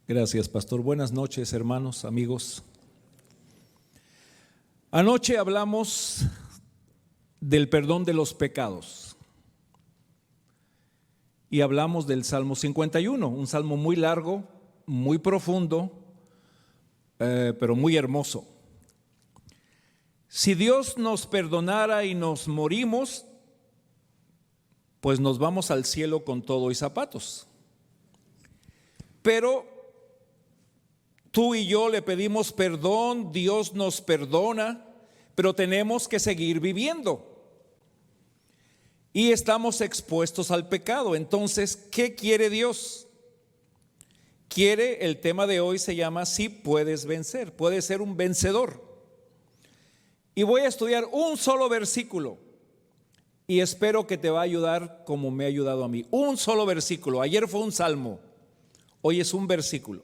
Gracias, pastor. Buenas noches, hermanos, amigos. Anoche hablamos del perdón de los pecados y hablamos del Salmo 51, un salmo muy largo, muy profundo, pero muy hermoso. Si Dios nos perdonara y nos morimos, pues nos vamos al cielo con todo y zapatos. Pero tú y yo le pedimos perdón, Dios nos perdona, pero tenemos que seguir viviendo. Y estamos expuestos al pecado. Entonces, ¿qué quiere Dios? El tema de hoy se llama Si puedes vencer, puedes ser un vencedor. Y voy a estudiar un solo versículo y espero que te va a ayudar como me ha ayudado a mí. Un solo versículo. Ayer fue un salmo, hoy es un versículo.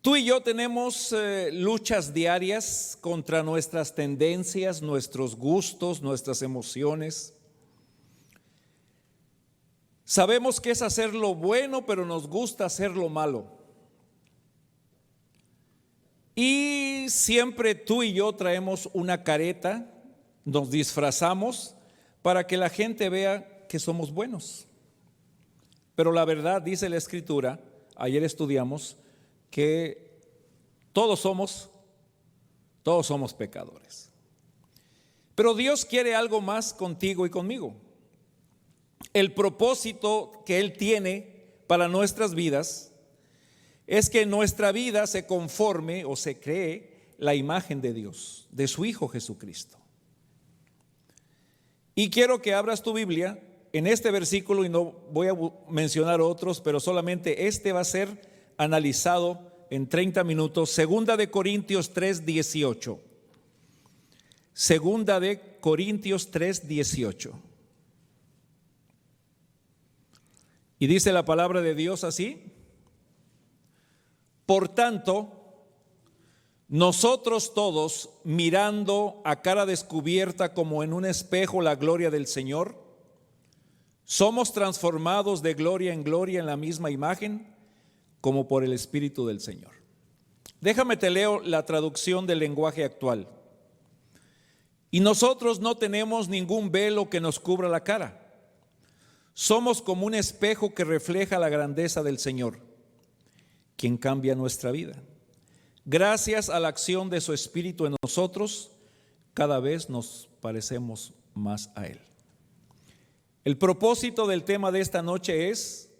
Tú y yo tenemos luchas diarias contra nuestras tendencias, nuestros gustos, nuestras emociones. Sabemos que es hacer lo bueno, pero nos gusta hacer lo malo. Y siempre tú y yo traemos una careta, nos disfrazamos para que la gente vea que somos buenos. Pero la verdad, dice la Escritura, ayer estudiamos, que todos somos pecadores. Pero Dios quiere algo más contigo y conmigo. El propósito que Él tiene para nuestras vidas es que en nuestra vida se conforme o se cree la imagen de Dios, de su Hijo Jesucristo. Y quiero que abras tu Biblia en este versículo, y no voy a mencionar otros, pero solamente este va a ser analizado en 30 minutos. Segunda de Corintios 3:18. Segunda de Corintios 3:18. Y dice la palabra de Dios así: por tanto, nosotros todos, mirando a cara descubierta como en un espejo la gloria del Señor, somos transformados de gloria en gloria en la misma imagen, como por el Espíritu del Señor. Déjame te leo la traducción del lenguaje actual. Y nosotros no tenemos ningún velo que nos cubra la cara. Somos como un espejo que refleja la grandeza del Señor, quien cambia nuestra vida. Gracias a la acción de su Espíritu en nosotros, cada vez nos parecemos más a Él. El propósito del tema de esta noche es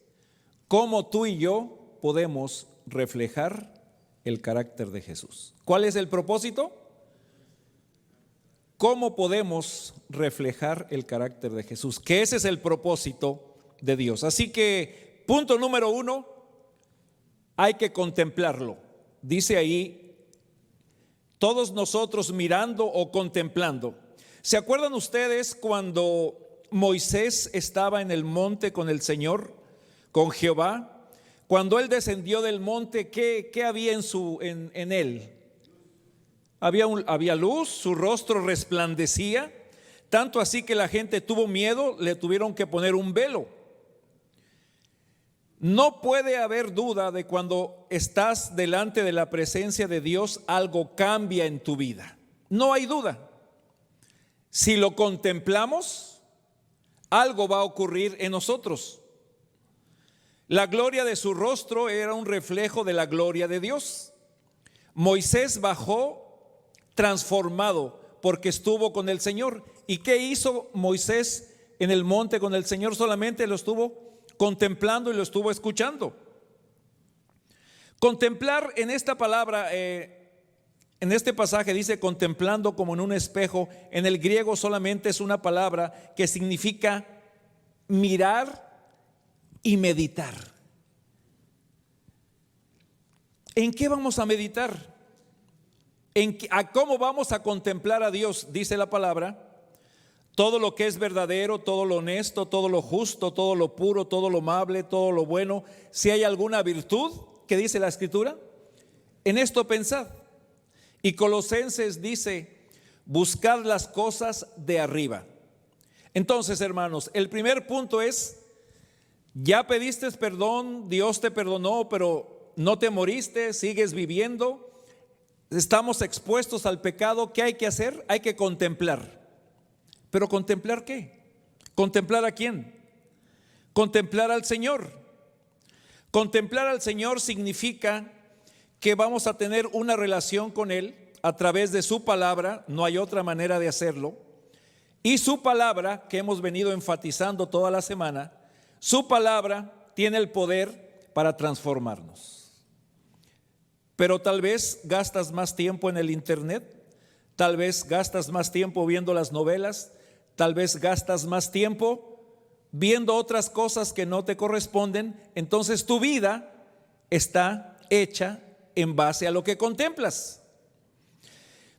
cómo tú y yo podemos reflejar el carácter de Jesús. ¿Cuál es el propósito? ¿Cómo podemos reflejar el carácter de Jesús? Que ese es el propósito de Dios. Así que, punto número 1, hay que contemplarlo. Dice ahí, todos nosotros mirando o contemplando. ¿Se acuerdan ustedes cuando Moisés estaba en el monte con el Señor, con Jehová? Cuando él descendió del monte, ¿qué había en él? Había luz, su rostro resplandecía, tanto así que la gente tuvo miedo, le tuvieron que poner un velo. No puede haber duda de cuando estás delante de la presencia de Dios, algo cambia en tu vida. No hay duda. Si lo contemplamos, algo va a ocurrir en nosotros. La gloria de su rostro era un reflejo de la gloria de Dios. Moisés bajó transformado porque estuvo con el Señor. ¿Y qué hizo Moisés en el monte con el Señor? Solamente lo estuvo contemplando y lo estuvo escuchando. Contemplar en esta palabra, en este pasaje dice contemplando como en un espejo. En el griego solamente es una palabra que significa mirar y meditar. ¿En qué vamos a meditar? ¿A cómo vamos a contemplar a Dios? Dice la palabra: todo lo que es verdadero, todo lo honesto, todo lo justo, todo lo puro, todo lo amable, todo lo bueno, si hay alguna virtud, ¿qué dice la Escritura? En esto pensad. Y Colosenses dice: buscad las cosas de arriba. Entonces, hermanos, el primer punto es: Ya pediste perdón, Dios te perdonó, pero no te moriste, sigues viviendo. Estamos expuestos al pecado. ¿Qué hay que hacer? Hay que contemplar. ¿Pero contemplar qué? ¿Contemplar a quién? Contemplar al Señor. Contemplar al Señor significa que vamos a tener una relación con Él a través de su palabra, no hay otra manera de hacerlo. Y su palabra, que hemos venido enfatizando toda la semana, su palabra tiene el poder para transformarnos. Pero tal vez gastas más tiempo en el internet, tal vez gastas más tiempo viendo las novelas, tal vez gastas más tiempo viendo otras cosas que no te corresponden. Entonces tu vida está hecha en base a lo que contemplas.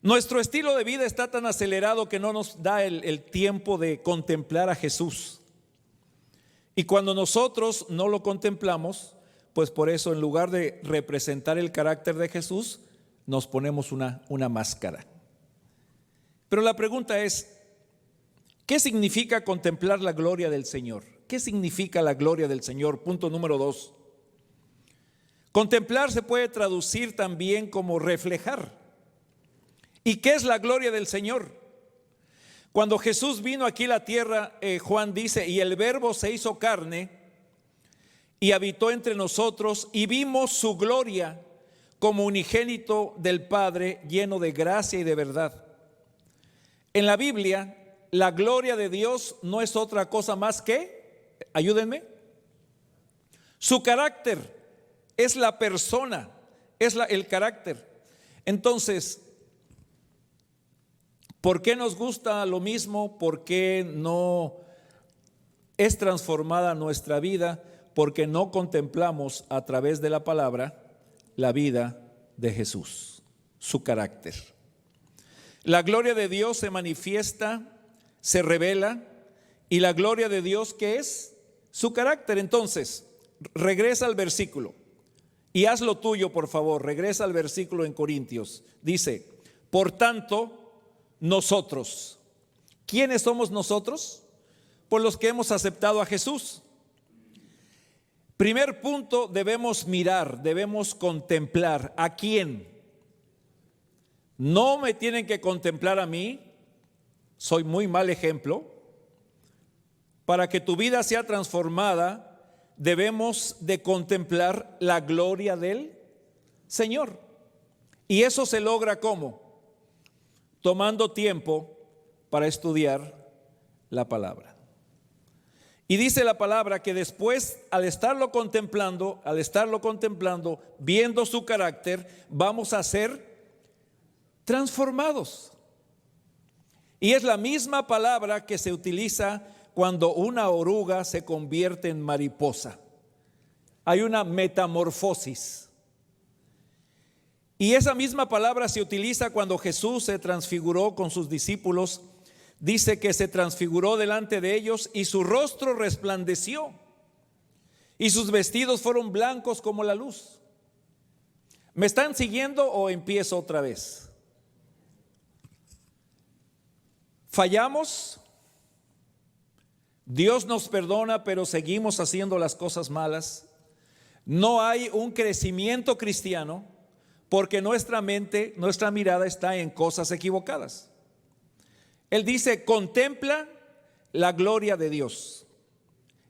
Nuestro estilo de vida está tan acelerado que no nos da el tiempo de contemplar a Jesús. Y cuando nosotros no lo contemplamos, pues por eso en lugar de representar el carácter de Jesús, nos ponemos una máscara. Pero la pregunta es, ¿qué significa contemplar la gloria del Señor? ¿Qué significa la gloria del Señor? Punto número 2. Contemplar se puede traducir también como reflejar. ¿Y qué es la gloria del Señor? Cuando Jesús vino aquí a la tierra, Juan dice, y el Verbo se hizo carne y habitó entre nosotros y vimos su gloria como unigénito del Padre, lleno de gracia y de verdad. En la Biblia, la gloria de Dios no es otra cosa más que, ayúdenme, su carácter, es la persona, es el carácter. Entonces, ¿por qué nos gusta lo mismo? ¿Por qué no es transformada nuestra vida? Porque no contemplamos a través de la palabra la vida de Jesús, su carácter. La gloria de Dios se manifiesta, se revela, y la gloria de Dios, ¿qué es? Su carácter. Entonces, regresa al versículo y haz lo tuyo, por favor. Regresa al versículo en Corintios. Dice, por tanto, nosotros. ¿Quiénes somos nosotros? Por los que hemos aceptado a Jesús. Primer punto, debemos mirar, debemos contemplar. ¿A quién? No me tienen que contemplar a mí, soy muy mal ejemplo. Para que tu vida sea transformada, debemos de contemplar la gloria del Señor. Y eso se logra ¿cómo? Tomando tiempo para estudiar la palabra. Y dice la palabra que después, al estarlo contemplando, viendo su carácter, vamos a ser transformados. Y es la misma palabra que se utiliza cuando una oruga se convierte en mariposa. Hay una metamorfosis. Y esa misma palabra se utiliza cuando Jesús se transfiguró con sus discípulos. Dice que se transfiguró delante de ellos y su rostro resplandeció y sus vestidos fueron blancos como la luz. ¿Me están siguiendo o empiezo otra vez? Fallamos, Dios nos perdona, pero seguimos haciendo las cosas malas. No hay un crecimiento cristiano porque nuestra mente, nuestra mirada está en cosas equivocadas. Él dice, contempla la gloria de Dios.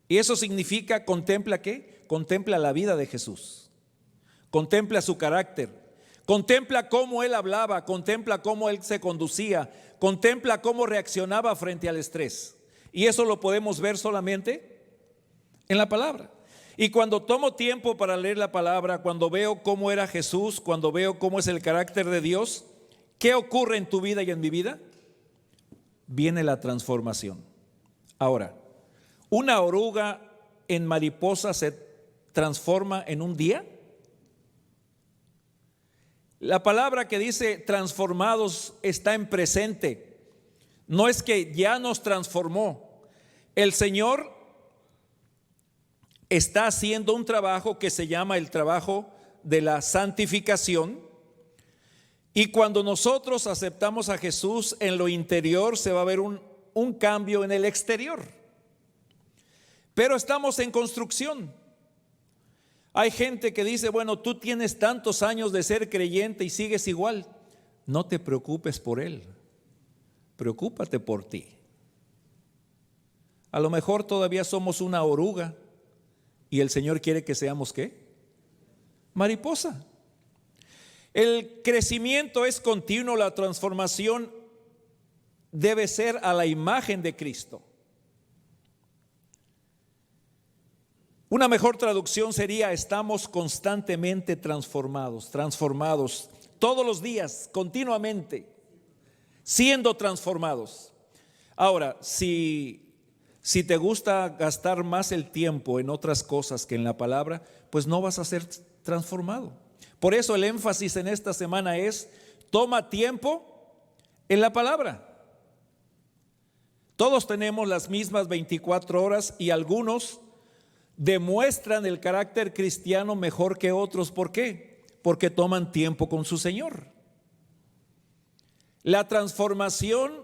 Y eso significa, ¿contempla qué? Contempla la vida de Jesús. Contempla su carácter. Contempla cómo Él hablaba, contempla cómo Él se conducía, contempla cómo reaccionaba frente al estrés. Y eso lo podemos ver solamente en la palabra. Y cuando tomo tiempo para leer la palabra, cuando veo cómo era Jesús, cuando veo cómo es el carácter de Dios, ¿qué ocurre en tu vida y en mi vida? Viene la transformación. Ahora, ¿una oruga en mariposa se transforma en un día? La palabra que dice transformados está en presente. No es que ya nos transformó. El Señor está haciendo un trabajo que se llama el trabajo de la santificación. Y cuando nosotros aceptamos a Jesús, en lo interior se va a ver un cambio en el exterior. Pero estamos en construcción. Hay gente que dice, bueno, tú tienes tantos años de ser creyente y sigues igual. No te preocupes por él, preocúpate por ti. A lo mejor todavía somos una oruga y el Señor quiere que seamos ¿qué? Mariposa. El crecimiento es continuo, la transformación debe ser a la imagen de Cristo. Una mejor traducción sería: estamos constantemente transformados, todos los días, continuamente, siendo transformados. Ahora, si te gusta gastar más el tiempo en otras cosas que en la palabra, pues no vas a ser transformado. Por eso el énfasis en esta semana es: toma tiempo en la palabra. Todos tenemos las mismas 24 horas y algunos demuestran el carácter cristiano mejor que otros. ¿Por qué? Porque toman tiempo con su Señor. La transformación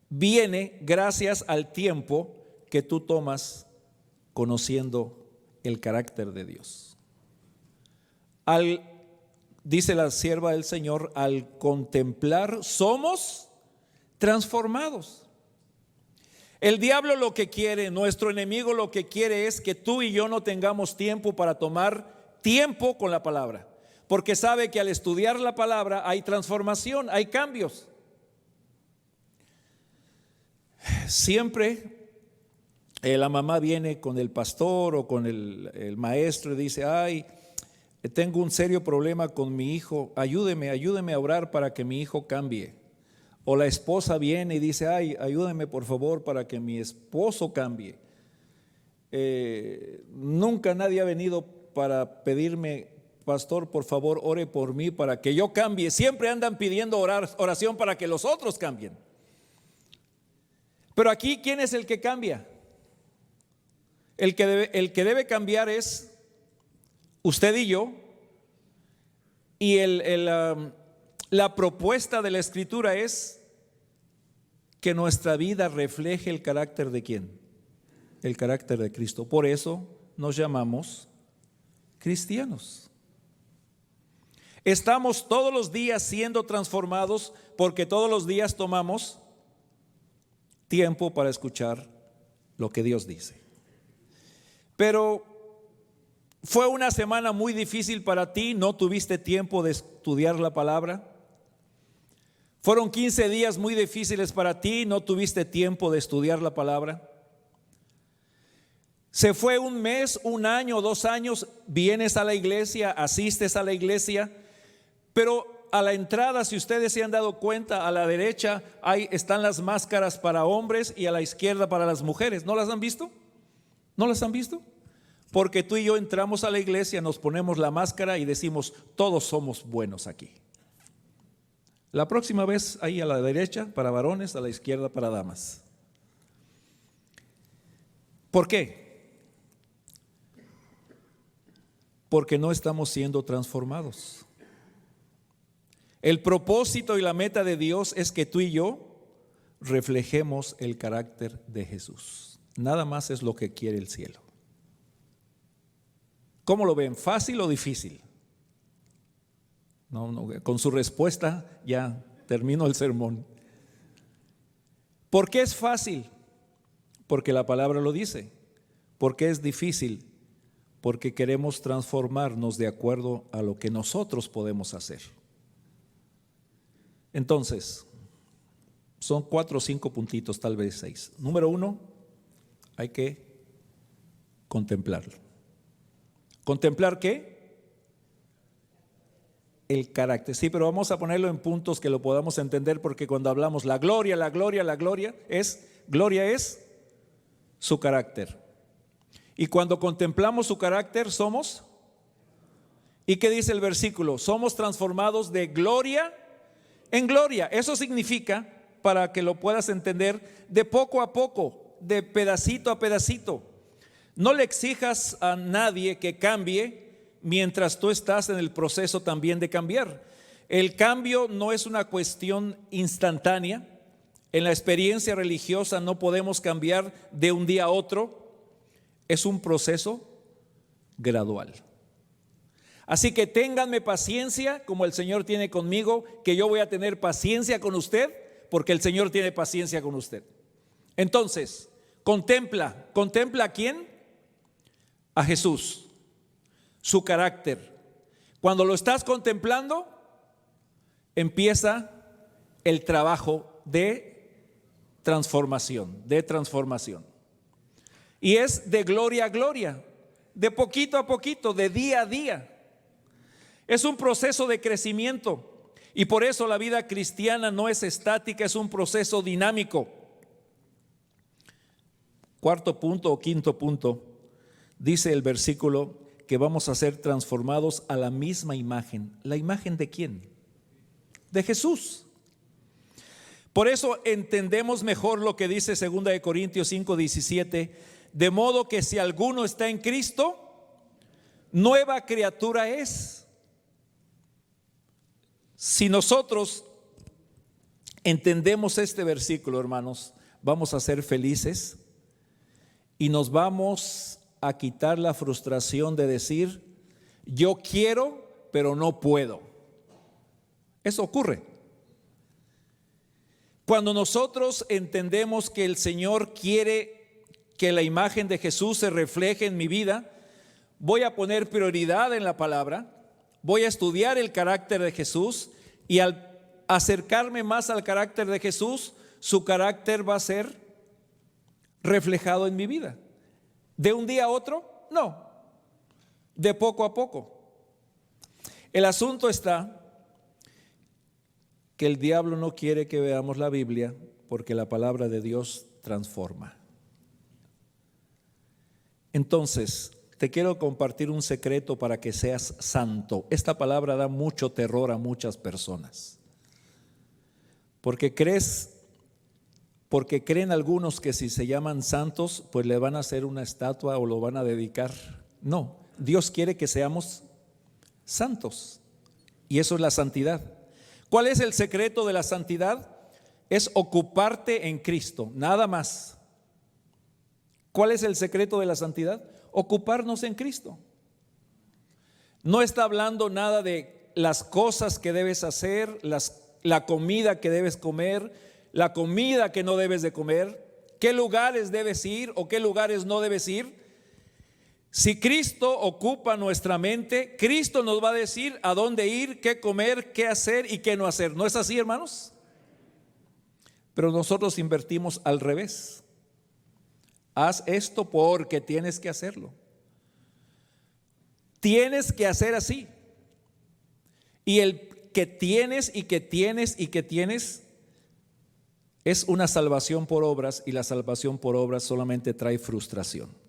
viene gracias al tiempo que tú tomas conociendo el carácter de Dios. Dice la sierva del Señor, al contemplar somos transformados. El diablo lo que quiere, nuestro enemigo lo que quiere es que tú y yo no tengamos tiempo para tomar tiempo con la palabra, porque sabe que al estudiar la palabra hay transformación, hay cambios. Siempre la mamá viene con el pastor o con el maestro y dice: ay, tengo un serio problema con mi hijo, ayúdeme a orar para que mi hijo cambie. O la esposa viene y dice: ay, ayúdeme por favor para que mi esposo cambie. Nunca nadie ha venido para pedirme: pastor, por favor, ore por mí para que yo cambie. Siempre andan pidiendo oración para que los otros cambien. Pero aquí, ¿quién es el que cambia? El que debe cambiar es usted y yo. Y la propuesta de la Escritura es que nuestra vida refleje el carácter de ¿quién? El carácter de Cristo. Por eso nos llamamos cristianos. Estamos todos los días siendo transformados porque todos los días tomamos tiempo para escuchar lo que Dios dice. Pero fue una semana muy difícil para ti, no tuviste tiempo de estudiar la palabra. Fueron 15 días muy difíciles para ti, no tuviste tiempo de estudiar la palabra. Se fue un mes, un año, 2 años, vienes a la iglesia, asistes a la iglesia, pero a la entrada, si ustedes se han dado cuenta, a la derecha están las máscaras para hombres y a la izquierda para las mujeres. ¿No las han visto? ¿No las han visto? Porque tú y yo entramos a la iglesia, nos ponemos la máscara y decimos: todos somos buenos aquí. La próxima vez ahí a la derecha para varones, a la izquierda para damas. ¿Por qué? Porque no estamos siendo transformados. El propósito y la meta de Dios es que tú y yo reflejemos el carácter de Jesús. Nada más es lo que quiere el cielo. ¿Cómo lo ven? ¿Fácil o difícil? No, con su respuesta ya termino el sermón. ¿Por qué es fácil? Porque la palabra lo dice. ¿Por qué es difícil? Porque queremos transformarnos de acuerdo a lo que nosotros podemos hacer. Entonces, son 4 o 5 puntitos, tal vez 6. Número 1, hay que contemplarlo. ¿Contemplar qué? El carácter. Sí, pero vamos a ponerlo en puntos que lo podamos entender, porque cuando hablamos la gloria es su carácter. Y cuando contemplamos su carácter somos, ¿y qué dice el versículo? Somos transformados de gloria en gloria. Eso significa, para que lo puedas entender, de poco a poco, de pedacito a pedacito. No le exijas a nadie que cambie mientras tú estás en el proceso también de cambiar. El cambio no es una cuestión instantánea. En la experiencia religiosa no podemos cambiar de un día a otro. es un proceso gradual. Así que ténganme paciencia como el Señor tiene conmigo, que yo voy a tener paciencia con usted, porque el Señor tiene paciencia con usted. Entonces, contempla ¿a quién? A Jesús, su carácter. Cuando lo estás contemplando, empieza el trabajo de transformación. Y es de gloria a gloria, de poquito a poquito, de día a día. Es un proceso de crecimiento, y por eso la vida cristiana no es estática, es un proceso dinámico. Cuarto punto o quinto punto, dice el versículo que vamos a ser transformados a la misma imagen. ¿La imagen de quién? De Jesús. Por eso entendemos mejor lo que dice 2 de Corintios 5:17, de modo que si alguno está en Cristo, nueva criatura es. Si nosotros entendemos este versículo, hermanos, vamos a ser felices y nos vamos a quitar la frustración de decir, yo quiero, pero no puedo. Eso ocurre. Cuando nosotros entendemos que el Señor quiere que la imagen de Jesús se refleje en mi vida, voy a poner prioridad en la palabra, voy a estudiar el carácter de Jesús, y al acercarme más al carácter de Jesús, su carácter va a ser reflejado en mi vida. ¿De un día a otro? No, de poco a poco. El asunto está que el diablo no quiere que veamos la Biblia, porque la palabra de Dios transforma. Entonces, te quiero compartir un secreto para que seas santo. Esta palabra da mucho terror a muchas personas, porque creen algunos que si se llaman santos, pues le van a hacer una estatua o lo van a dedicar. No, Dios quiere que seamos santos, y eso es la santidad. ¿Cuál es el secreto de la santidad? Es ocuparte en Cristo, nada más. ¿Cuál es el secreto de la santidad? Ocuparnos en Cristo. No está hablando nada de las cosas que debes hacer, la comida que debes comer, la comida que no debes de comer, qué lugares debes ir o qué lugares no debes ir. Si Cristo ocupa nuestra mente, Cristo nos va a decir a dónde ir, qué comer, qué hacer y qué no hacer. ¿No es así, hermanos? Pero nosotros invertimos al revés. Haz esto porque tienes que hacerlo. Tienes que hacer así. Y el que tienes y que tienes y que tienes es una salvación por obras, y la salvación por obras solamente trae frustración.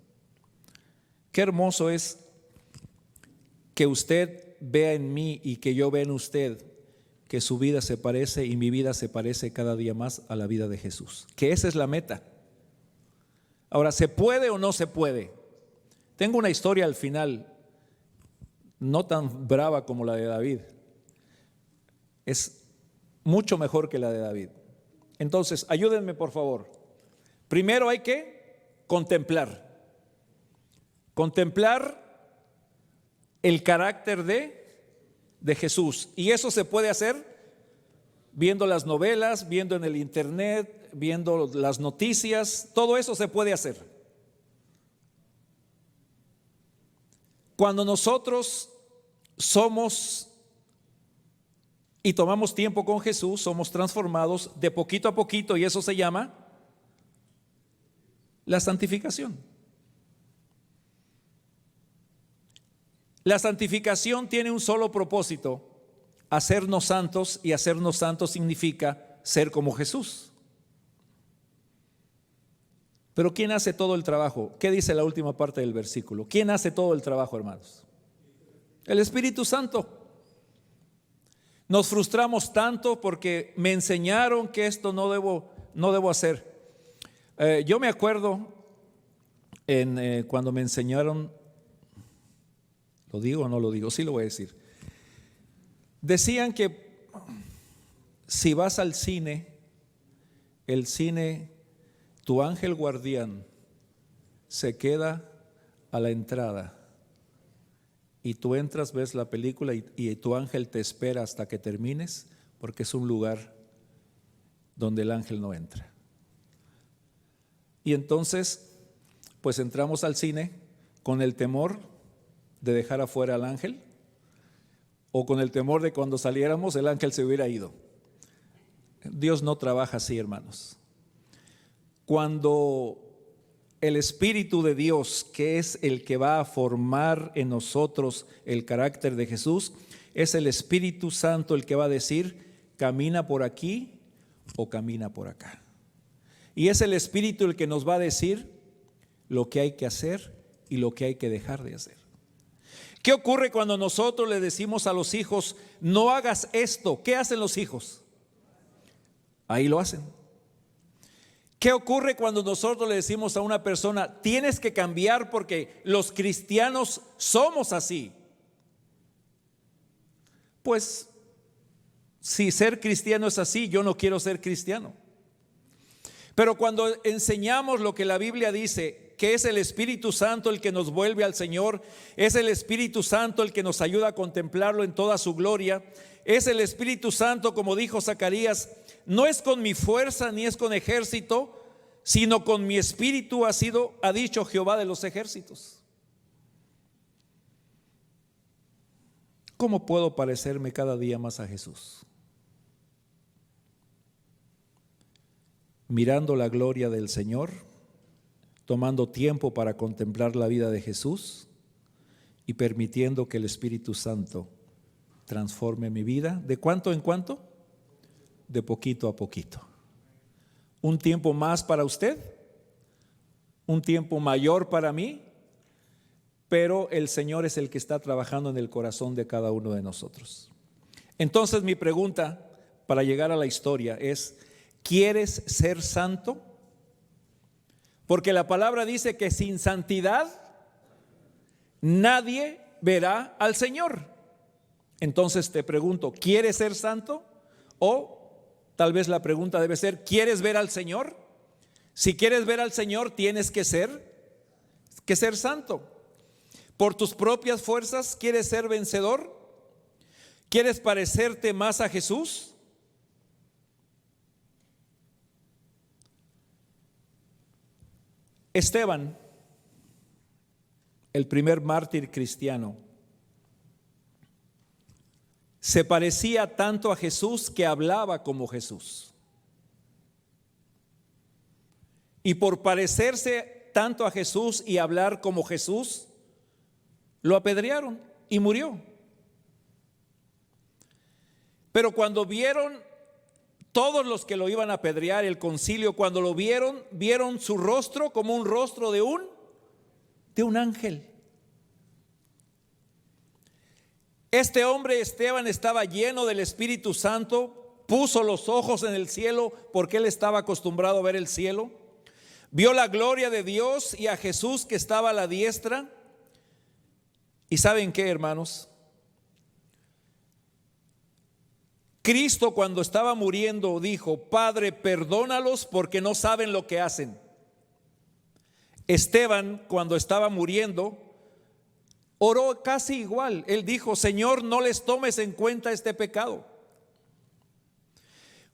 Qué hermoso es que usted vea en mí y que yo vea en usted que su vida se parece y mi vida se parece cada día más a la vida de Jesús. Que esa es la meta. Ahora, ¿se puede o no se puede? Tengo una historia al final, no tan brava como la de David. Es mucho mejor que la de David. Entonces, ayúdenme por favor. Primero hay que contemplar el carácter de Jesús. Y eso se puede hacer viendo las novelas, viendo en el internet, viendo las noticias. Todo eso se puede hacer. Cuando nosotros somos y tomamos tiempo con Jesús, somos transformados de poquito a poquito, y eso se llama la santificación. La santificación tiene un solo propósito: hacernos santos, y hacernos santos significa ser como Jesús. Pero ¿quién hace todo el trabajo? ¿Qué dice la última parte del versículo? ¿Quién hace todo el trabajo, hermanos? El Espíritu Santo. Nos frustramos tanto porque me enseñaron que esto no debo hacer. Yo me acuerdo cuando me enseñaron, ¿lo digo o no lo digo? Sí lo voy a decir. Decían que si vas al cine, el cine, tu ángel guardián se queda a la entrada y tú entras, ves la película y tu ángel te espera hasta que termines, porque es un lugar donde el ángel no entra. Y entonces, pues entramos al cine con el temor de dejar afuera al ángel, o con el temor de cuando saliéramos el ángel se hubiera ido. Dios no trabaja así, hermanos. Cuando el Espíritu de Dios, que es el que va a formar en nosotros el carácter de Jesús, es el Espíritu Santo el que va a decir, camina por aquí o camina por acá. Y es el Espíritu el que nos va a decir lo que hay que hacer y lo que hay que dejar de hacer. ¿Qué ocurre cuando nosotros le decimos a los hijos, no hagas esto? ¿Qué hacen los hijos? Ahí lo hacen. ¿Qué ocurre cuando nosotros le decimos a una persona, tienes que cambiar porque los cristianos somos así? Pues, si ser cristiano es así, yo no quiero ser cristiano. Pero cuando enseñamos lo que la Biblia dice, que es el Espíritu Santo el que nos vuelve al Señor, es el Espíritu Santo el que nos ayuda a contemplarlo en toda su gloria, es el Espíritu Santo, como dijo Zacarías, no es con mi fuerza ni es con ejército, sino con mi espíritu ha dicho Jehová de los ejércitos. ¿Cómo puedo parecerme cada día más a Jesús? Mirando la gloria del Señor, tomando tiempo para contemplar la vida de Jesús y permitiendo que el Espíritu Santo transforme mi vida. ¿De cuánto en cuánto? De poquito a poquito. Un tiempo más para usted, un tiempo mayor para mí, pero el Señor es el que está trabajando en el corazón de cada uno de nosotros. Entonces mi pregunta para llegar a la historia es, ¿quieres ser santo? Porque la palabra dice que sin santidad nadie verá al Señor. Entonces te pregunto, ¿quieres ser santo? O tal vez la pregunta debe ser, ¿quieres ver al Señor? Si quieres ver al Señor, tienes que ser santo. Por tus propias fuerzas, ¿quieres ser vencedor? ¿Quieres parecerte más a Jesús? Esteban, el primer mártir cristiano, se parecía tanto a Jesús que hablaba como Jesús. Y por parecerse tanto a Jesús y hablar como Jesús, lo apedrearon y murió. Pero cuando vieron todos los que lo iban a apedrear, el concilio, cuando lo vieron su rostro como un rostro de un ángel. Este hombre Esteban estaba lleno del Espíritu Santo, puso los ojos en el cielo porque él estaba acostumbrado a ver el cielo. Vio la gloria de Dios y a Jesús que estaba a la diestra. ¿Y saben qué, hermanos? Cristo, cuando estaba muriendo, dijo, Padre, perdónalos porque no saben lo que hacen. Esteban, cuando estaba muriendo, oró casi igual. Él dijo, Señor, no les tomes en cuenta este pecado.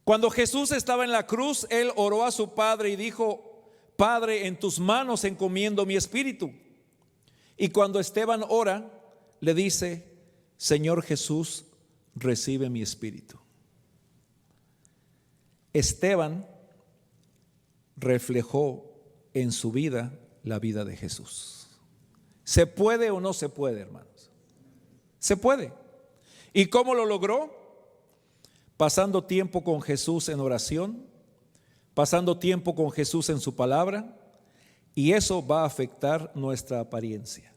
Cuando Jesús estaba en la cruz, él oró a su Padre y dijo, Padre, en tus manos encomiendo mi espíritu. Y cuando Esteban ora, le dice, Señor Jesús, recibe mi espíritu. Esteban reflejó en su vida la vida de Jesús. ¿Se puede o no se puede, hermanos? Se puede. ¿Y cómo lo logró? Pasando tiempo con Jesús en oración, pasando tiempo con Jesús en su palabra, y eso va a afectar nuestra apariencia.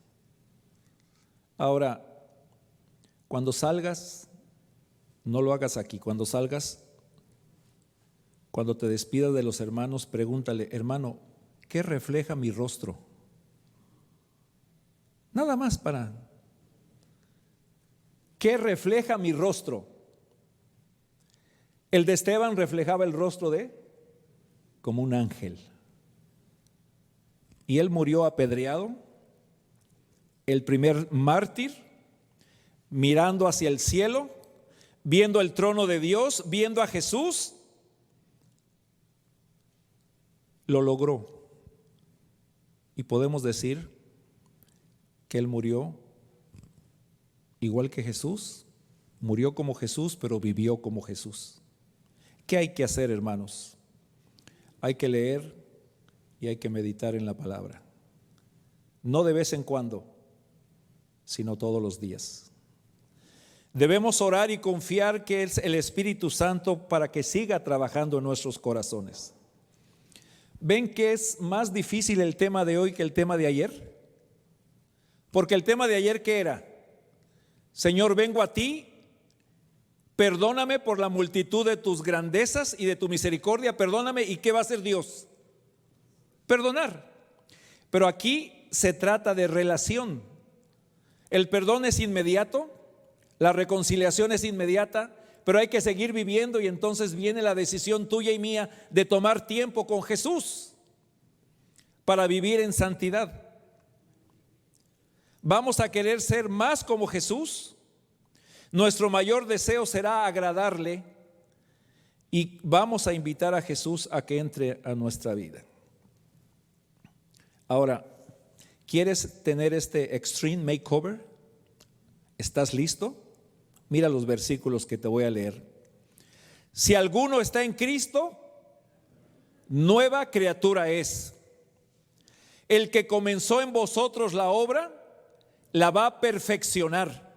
Ahora, cuando salgas, no lo hagas aquí, cuando salgas, cuando te despidas de los hermanos, pregúntale, hermano, ¿qué refleja mi rostro? Nada más ¿qué refleja mi rostro? El de Esteban reflejaba el rostro como un ángel. Y él murió apedreado el primer mártir, mirando hacia el cielo, viendo el trono de Dios, viendo a Jesús, lo logró. Y podemos decir que él murió igual que Jesús, murió como Jesús, pero vivió como Jesús. ¿Qué hay que hacer, hermanos? Hay que leer y hay que meditar en la palabra. No de vez en cuando, sino todos los días. Debemos orar y confiar que es el Espíritu Santo para que siga trabajando en nuestros corazones. ¿Ven que es más difícil el tema de hoy que el tema de ayer? Porque el tema de ayer, ¿qué era? Señor, vengo a ti, perdóname por la multitud de tus grandezas y de tu misericordia, perdóname. ¿Y qué va a hacer Dios? Perdonar. Pero aquí se trata de relación. El perdón es inmediato, la reconciliación es inmediata, pero hay que seguir viviendo, y entonces viene la decisión tuya y mía de tomar tiempo con Jesús para vivir en santidad. Vamos a querer ser más como Jesús. Nuestro mayor deseo será agradarle, y vamos a invitar a Jesús a que entre a nuestra vida. Ahora, ¿quieres tener este extreme makeover? ¿Estás listo? Mira los versículos que te voy a leer. Si alguno está en Cristo, nueva criatura es. El que comenzó en vosotros la obra, la va a perfeccionar.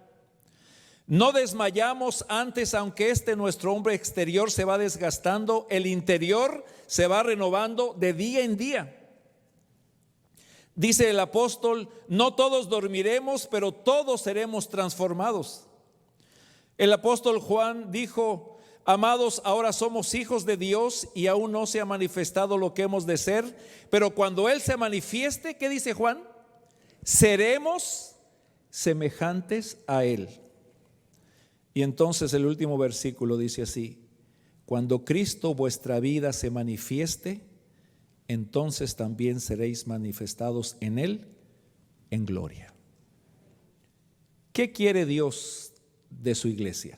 No desmayamos antes, aunque nuestro hombre exterior se va desgastando, el interior se va renovando de día en día. Dice el apóstol, no todos dormiremos, pero todos seremos transformados. El apóstol Juan dijo, amados, ahora somos hijos de Dios y aún no se ha manifestado lo que hemos de ser, pero cuando Él se manifieste, ¿qué dice Juan? Seremos semejantes a Él. Y entonces el último versículo dice así, cuando Cristo vuestra vida se manifieste, entonces también seréis manifestados en Él en gloria. ¿Qué quiere Dios de su iglesia?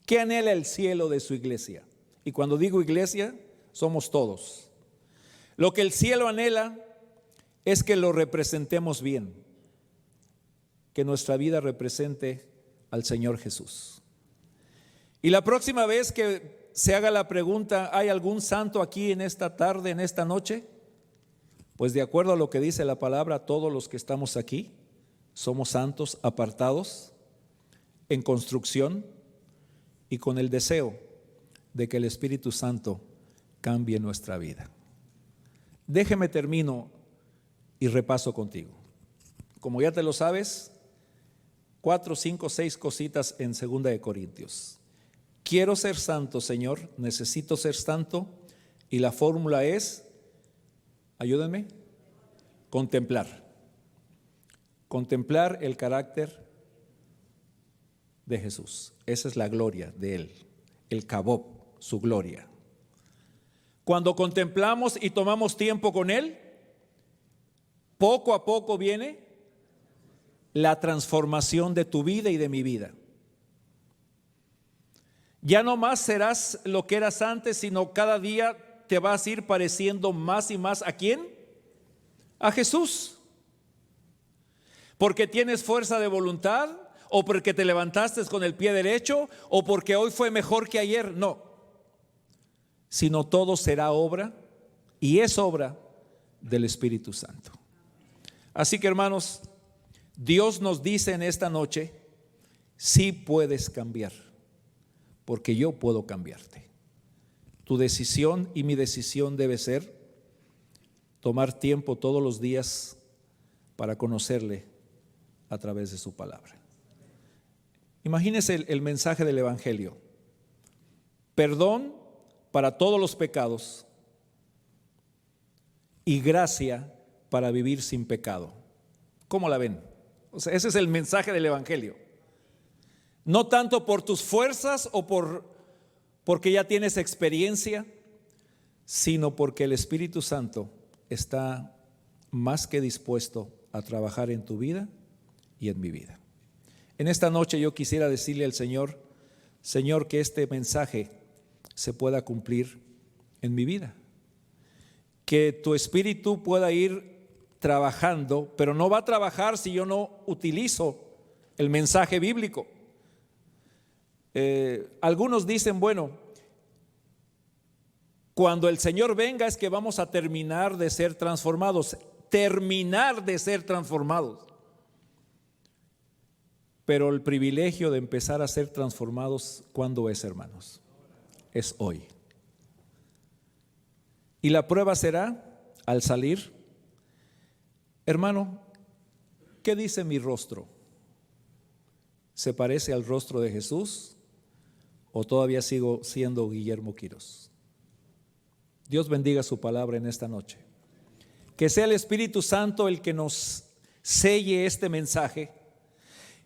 ¿Qué anhela el cielo de su iglesia? Y cuando digo iglesia, somos todos. Lo que el cielo anhela es que lo representemos bien, que nuestra vida represente al Señor Jesús. Y la próxima vez que se haga la pregunta, ¿hay algún santo aquí en esta tarde, en esta noche? Pues de acuerdo a lo que dice la palabra, todos los que estamos aquí somos santos, apartados, en construcción y con el deseo de que el Espíritu Santo cambie nuestra vida. Déjeme termino y repaso contigo. Como ya te lo sabes, 4, 5, 6 cositas en 2 de Corintios. Quiero ser santo, Señor, necesito ser santo, y la fórmula es, ayúdenme, contemplar. Contemplar el carácter de Jesús. Esa es la gloria de Él, el Kabob, su gloria. Cuando contemplamos y tomamos tiempo con Él, poco a poco viene la transformación de tu vida y de mi vida. Ya no más serás lo que eras antes, sino cada día te vas a ir pareciendo más y más ¿a quién? A Jesús. Porque tienes fuerza de voluntad, o porque te levantaste con el pie derecho, o porque hoy fue mejor que ayer. No, sino todo será obra, y es obra del Espíritu Santo. Así que, hermanos, Dios nos dice en esta noche, sí puedes cambiar, porque yo puedo cambiarte. Tu decisión y mi decisión debe ser tomar tiempo todos los días para conocerle a través de su palabra. Imagínese el mensaje del Evangelio: perdón para todos los pecados y gracia para vivir sin pecado. ¿Cómo la ven? O sea, ese es el mensaje del Evangelio. No tanto por tus fuerzas o porque ya tienes experiencia, sino porque el Espíritu Santo está más que dispuesto a trabajar en tu vida y en mi vida. En esta noche yo quisiera decirle al Señor, Señor, que este mensaje se pueda cumplir en mi vida. Que tu Espíritu pueda ir trabajando, pero no va a trabajar si yo no utilizo el mensaje bíblico. Algunos dicen, bueno, cuando el Señor venga es que vamos a terminar de ser transformados. Terminar de ser transformados. Pero el privilegio de empezar a ser transformados, ¿cuándo es, hermanos? Es hoy. Y la prueba será al salir. Hermano, ¿qué dice mi rostro? ¿Se parece al rostro de Jesús o todavía sigo siendo Guillermo Quirós? Dios bendiga su palabra en esta noche. Que sea el Espíritu Santo el que nos selle este mensaje.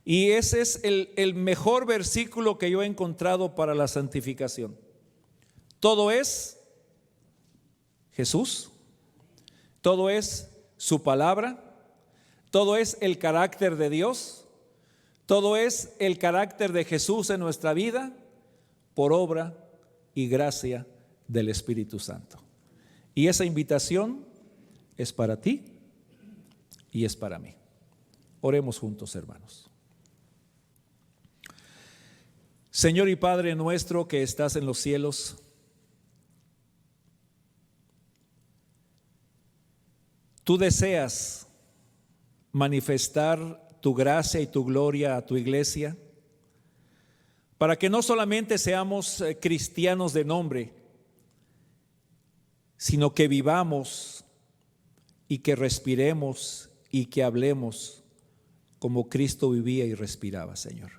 Y ese es el mejor versículo que yo he encontrado para la santificación. Todo es Jesús, todo es su palabra, todo es el carácter de Dios, todo es el carácter de Jesús en nuestra vida por obra y gracia del Espíritu Santo. Y esa invitación es para ti y es para mí. Oremos juntos, hermanos. Señor y Padre nuestro que estás en los cielos, tú deseas manifestar tu gracia y tu gloria a tu iglesia, para que no solamente seamos cristianos de nombre, sino que vivamos y que respiremos y que hablemos como Cristo vivía y respiraba, Señor.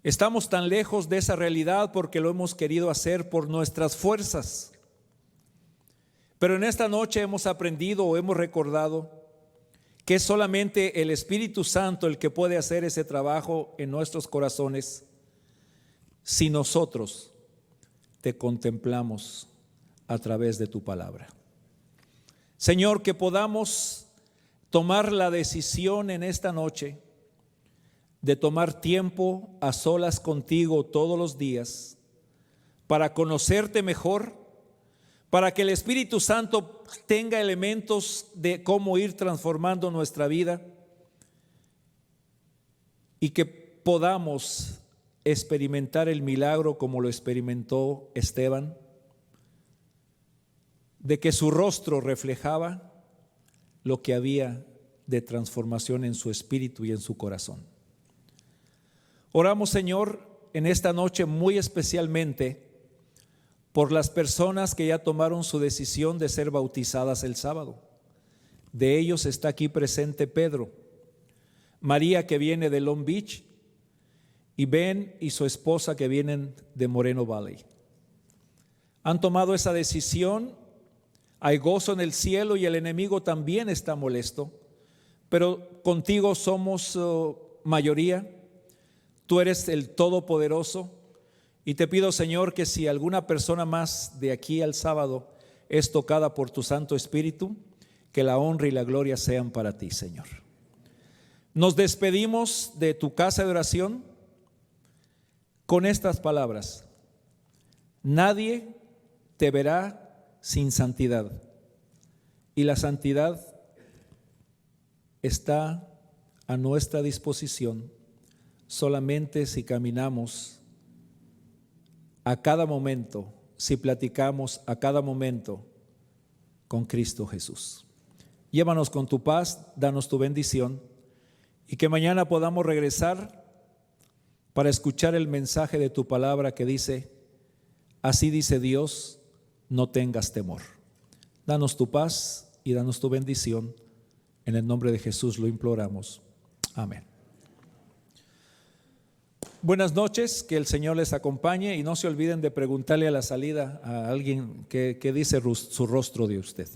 Estamos tan lejos de esa realidad porque lo hemos querido hacer por nuestras fuerzas. Pero en esta noche hemos aprendido o hemos recordado que es solamente el Espíritu Santo el que puede hacer ese trabajo en nuestros corazones si nosotros te contemplamos a través de tu palabra. Señor, que podamos tomar la decisión en esta noche de tomar tiempo a solas contigo todos los días para conocerte mejor, para que el Espíritu Santo tenga elementos de cómo ir transformando nuestra vida y que podamos experimentar el milagro como lo experimentó Esteban, de que su rostro reflejaba lo que había de transformación en su espíritu y en su corazón. Oramos, Señor, en esta noche muy especialmente por las personas que ya tomaron su decisión de ser bautizadas el sábado. De ellos está aquí presente Pedro, María que viene de Long Beach y Ben y su esposa que vienen de Moreno Valley. Han tomado esa decisión, hay gozo en el cielo y el enemigo también está molesto, pero contigo somos mayoría. Tú eres el Todopoderoso y te pido, Señor, que si alguna persona más de aquí al sábado es tocada por tu Santo Espíritu, que la honra y la gloria sean para ti, Señor. Nos despedimos de tu casa de oración con estas palabras: nadie te verá sin santidad, y la santidad está a nuestra disposición solamente si caminamos a cada momento, si platicamos a cada momento con Cristo Jesús. Llévanos con tu paz, danos tu bendición y que mañana podamos regresar para escuchar el mensaje de tu palabra que dice: así dice Dios, no tengas temor. Danos tu paz y danos tu bendición. En el nombre de Jesús lo imploramos. Amén. Buenas noches, que el Señor les acompañe y no se olviden de preguntarle a la salida a alguien qué dice su rostro de usted.